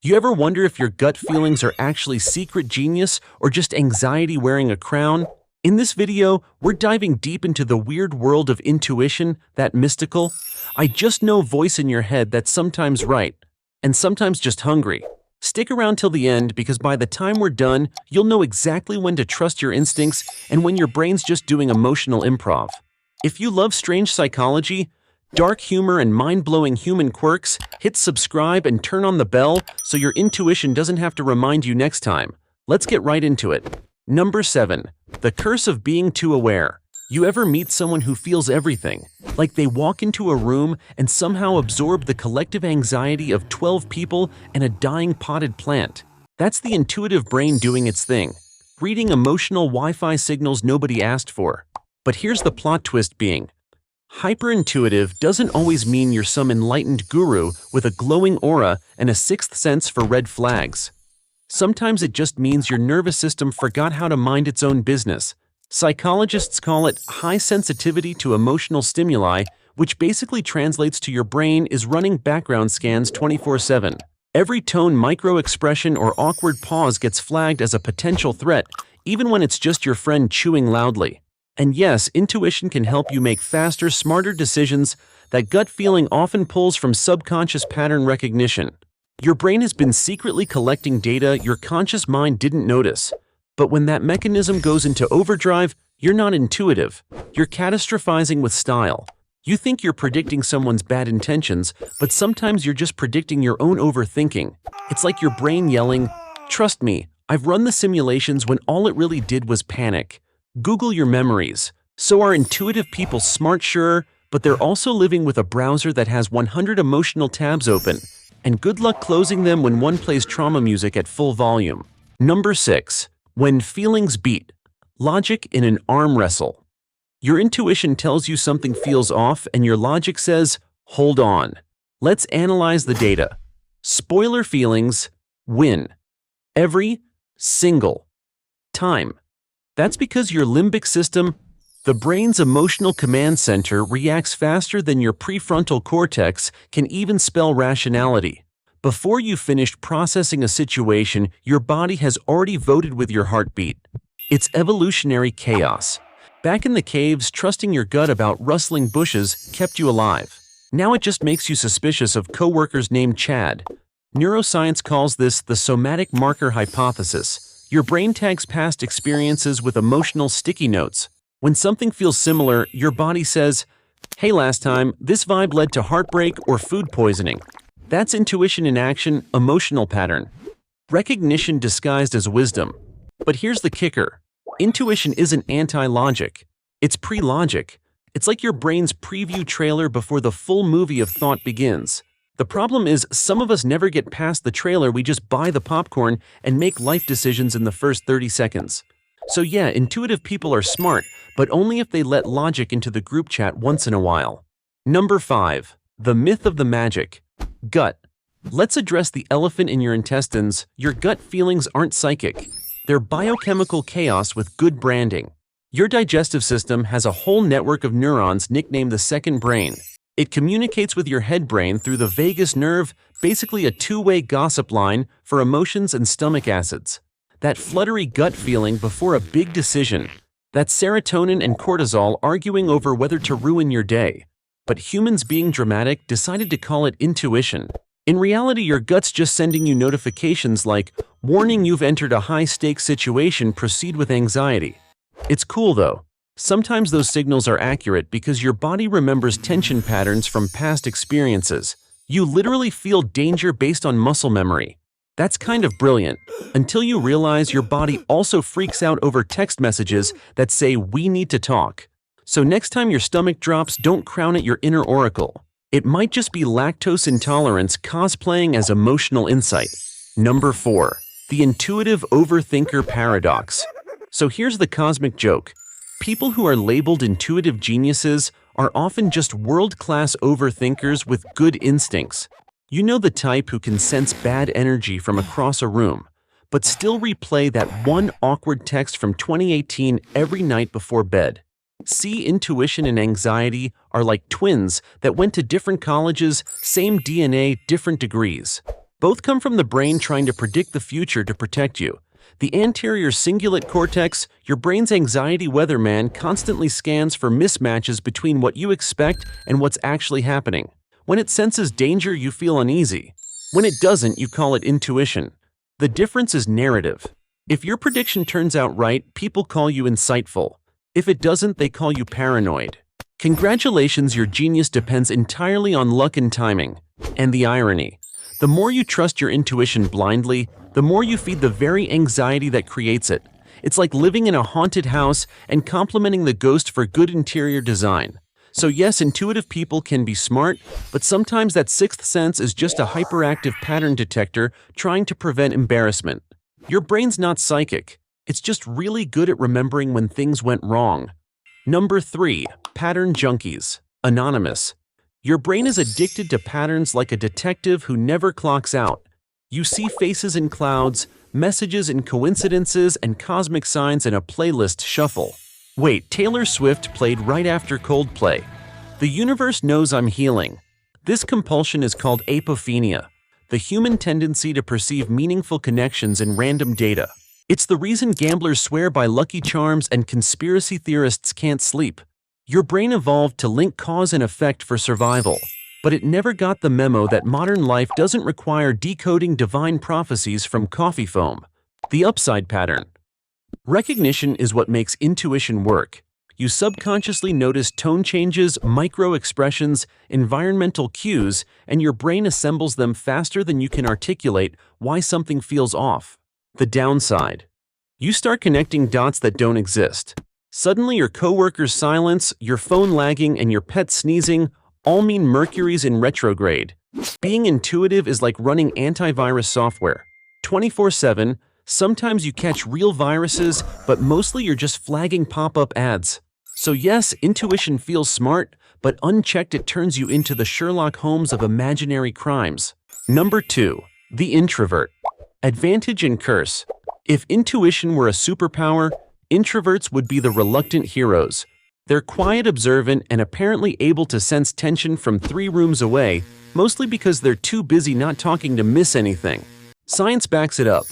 You ever wonder if your gut feelings are actually secret genius or just anxiety wearing a crown? In this video, we're diving deep into the weird world of intuition, that mystical, I just know voice in your head that's sometimes right, and sometimes just hungry. Stick around till the end because by the time we're done, you'll know exactly when to trust your instincts and when your brain's just doing emotional improv. If you love strange psychology, dark humor, and mind-blowing human quirks, hit subscribe and turn on the bell so your intuition doesn't have to remind you next time. Let's get right into it. Number 7. The curse of being too aware. You ever meet someone who feels everything? Like they walk into a room and somehow absorb the collective anxiety of 12 people and a dying potted plant. That's the intuitive brain doing its thing, reading emotional Wi-Fi signals nobody asked for. But here's the plot twist being, hyperintuitive doesn't always mean you're some enlightened guru with a glowing aura and a sixth sense for red flags. Sometimes it just means your nervous system forgot how to mind its own business. Psychologists call it high sensitivity to emotional stimuli, which basically translates to your brain is running background scans 24/7. Every tone, micro-expression, or awkward pause gets flagged as a potential threat, even when it's just your friend chewing loudly. And yes, intuition can help you make faster, smarter decisions. That gut feeling often pulls from subconscious pattern recognition. Your brain has been secretly collecting data your conscious mind didn't notice. But when that mechanism goes into overdrive, you're not intuitive. You're catastrophizing with style. You think you're predicting someone's bad intentions, but sometimes you're just predicting your own overthinking. It's like your brain yelling, "Trust me, I've run the simulations," when all it really did was panic. Google your memories. So are intuitive people smart? Sure, but they're also living with a browser that has 100 emotional tabs open. And good luck closing them when one plays trauma music at full volume. Number 6. When feelings beat. Logic in an arm wrestle. Your intuition tells you something feels off and your logic says, hold on. Let's analyze the data. Spoiler: feelings win. Every single time. That's because your limbic system, the brain's emotional command center, reacts faster than your prefrontal cortex can even spell rationality. Before you finished processing a situation, your body has already voted with your heartbeat. It's evolutionary chaos. Back in the caves, trusting your gut about rustling bushes kept you alive. Now it just makes you suspicious of coworkers named Chad. Neuroscience calls this the somatic marker hypothesis. Your brain tags past experiences with emotional sticky notes. When something feels similar, your body says, hey, last time, this vibe led to heartbreak or food poisoning. That's intuition in action, emotional pattern. Recognition disguised as wisdom. But here's the kicker. Intuition isn't anti-logic. It's pre-logic. It's like your brain's preview trailer before the full movie of thought begins. The problem is, some of us never get past the trailer. We just buy the popcorn and make life decisions in the first 30 seconds. So yeah, intuitive people are smart, but only if they let logic into the group chat once in a while. Number 5. The myth of the magic. Gut. Let's address the elephant in your intestines. Your gut feelings aren't psychic. They're biochemical chaos with good branding. Your digestive system has a whole network of neurons nicknamed the second brain. It communicates with your head brain through the vagus nerve, basically a two-way gossip line for emotions and stomach acids. That fluttery gut feeling before a big decision. That's serotonin and cortisol arguing over whether to ruin your day. But humans, being dramatic, decided to call it intuition. In reality, your gut's just sending you notifications like, warning, you've entered a high-stakes situation, proceed with anxiety. It's cool though. Sometimes those signals are accurate because your body remembers tension patterns from past experiences. You literally feel danger based on muscle memory. That's kind of brilliant, until you realize your body also freaks out over text messages that say, we need to talk. So next time your stomach drops, don't crown it your inner oracle. It might just be lactose intolerance cosplaying as emotional insight. Number 4. The intuitive overthinker paradox. So here's the cosmic joke. People who are labeled intuitive geniuses are often just world-class overthinkers with good instincts. You know, the type who can sense bad energy from across a room, but still replay that one awkward text from 2018 every night before bed. See, intuition and anxiety are like twins that went to different colleges, same DNA, different degrees. Both come from the brain trying to predict the future to protect you. The anterior cingulate cortex, your brain's anxiety weatherman, constantly scans for mismatches between what you expect and what's actually happening. When it senses danger, you feel uneasy. When it doesn't, you call it intuition. The difference is narrative. If your prediction turns out right, people call you insightful. If it doesn't, they call you paranoid. Congratulations, your genius depends entirely on luck and timing. And the irony: the more you trust your intuition blindly, the more you feed the very anxiety that creates it. It's like living in a haunted house and complimenting the ghost for good interior design. So yes, intuitive people can be smart, but sometimes that sixth sense is just a hyperactive pattern detector trying to prevent embarrassment. Your brain's not psychic. It's just really good at remembering when things went wrong. Number 3. Pattern junkies. Anonymous. Your brain is addicted to patterns like a detective who never clocks out. You see faces in clouds, messages in coincidences, and cosmic signs in a playlist shuffle. Wait, Taylor Swift played right after Coldplay. The universe knows I'm healing. This compulsion is called apophenia, the human tendency to perceive meaningful connections in random data. It's the reason gamblers swear by Lucky Charms and conspiracy theorists can't sleep. Your brain evolved to link cause and effect for survival, but it never got the memo that modern life doesn't require decoding divine prophecies from coffee foam. The upside pattern. Recognition is what makes intuition work. You subconsciously notice tone changes, micro-expressions, environmental cues, and your brain assembles them faster than you can articulate why something feels off. The downside. You start connecting dots that don't exist. Suddenly your coworker's silence, your phone lagging, and your pet sneezing all mean Mercury's in retrograde. Being intuitive is like running antivirus software. 24/7, sometimes you catch real viruses, but mostly you're just flagging pop-up ads. So yes, intuition feels smart, but unchecked it turns you into the Sherlock Holmes of imaginary crimes. Number 2. The introvert. Advantage and curse. If intuition were a superpower, introverts would be the reluctant heroes. They're quiet, observant, and apparently able to sense tension from 3 rooms away, mostly because they're too busy not talking to miss anything. Science backs it up.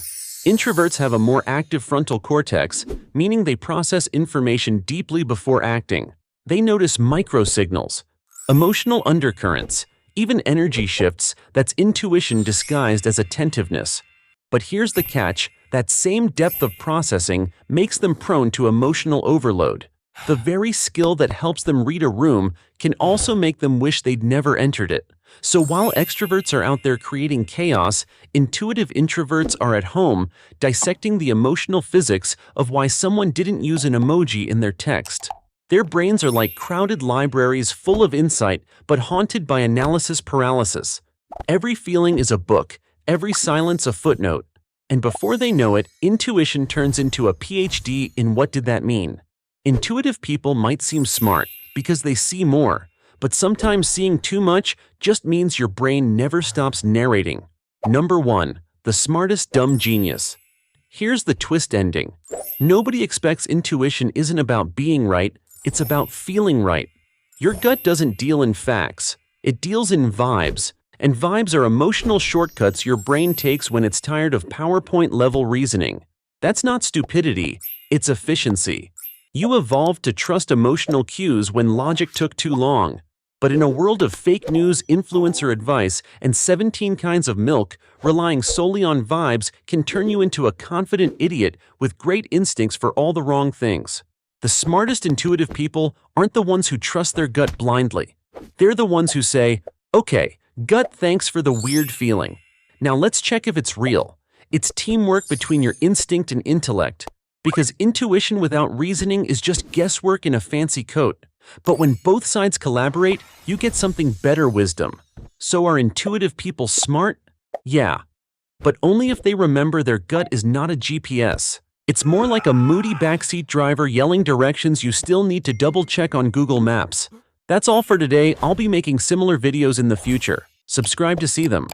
Introverts have a more active frontal cortex, meaning they process information deeply before acting. They notice microsignals, emotional undercurrents, even energy shifts. That's intuition disguised as attentiveness. But here's the catch: that same depth of processing makes them prone to emotional overload. The very skill that helps them read a room can also make them wish they'd never entered it. So while extroverts are out there creating chaos, intuitive introverts are at home dissecting the emotional physics of why someone didn't use an emoji in their text. Their brains are like crowded libraries full of insight but haunted by analysis paralysis. Every feeling is a book, every silence a footnote. And before they know it, intuition turns into a PhD in what did that mean? Intuitive people might seem smart because they see more, but sometimes seeing too much just means your brain never stops narrating. Number 1. The smartest dumb genius. Here's the twist ending. Nobody expects intuition isn't about being right, it's about feeling right. Your gut doesn't deal in facts, it deals in vibes. And vibes are emotional shortcuts your brain takes when it's tired of PowerPoint-level reasoning. That's not stupidity, it's efficiency. You evolved to trust emotional cues when logic took too long. But in a world of fake news, influencer advice, and 17 kinds of milk, relying solely on vibes can turn you into a confident idiot with great instincts for all the wrong things. The smartest intuitive people aren't the ones who trust their gut blindly. They're the ones who say, "Okay, gut, thanks for the weird feeling. Now let's check if it's real." It's teamwork between your instinct and intellect. Because intuition without reasoning is just guesswork in a fancy coat. But when both sides collaborate, you get something better: wisdom. So are intuitive people smart? Yeah. But only if they remember their gut is not a GPS. It's more like a moody backseat driver yelling directions you still need to double-check on Google Maps. That's all for today. I'll be making similar videos in the future. Subscribe to see them.